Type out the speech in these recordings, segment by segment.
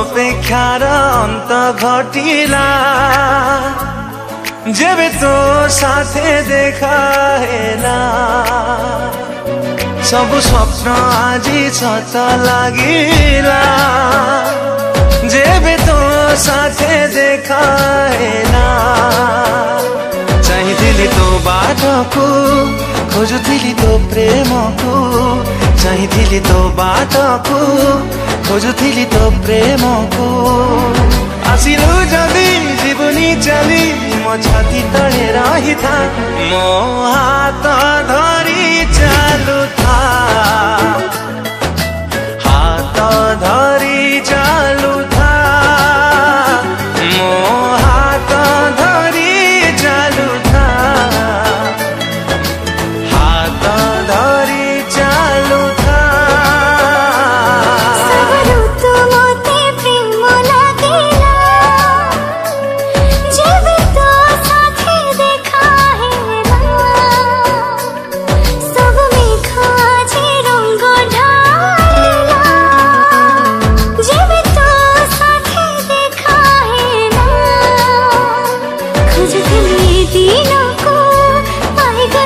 अपेक्षार अंत घटिला जेबे तो साथे देखा हेला सब स्वप्न आजी सत लागिला जेबे तो साथे देखा हेला चाहिथिली तो बाटको खोजुथिली तो प्रेमको चाहिथिली तो बाटको खोजुथिली तो प्रेमको आसिलु जदि जीवनी चली मो छाती तले रही था मो हाथ धरी चालू था हाथ धरी चालू था मो हाथ धरी चालू था हाथ धरी चालू था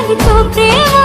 तो प्रेम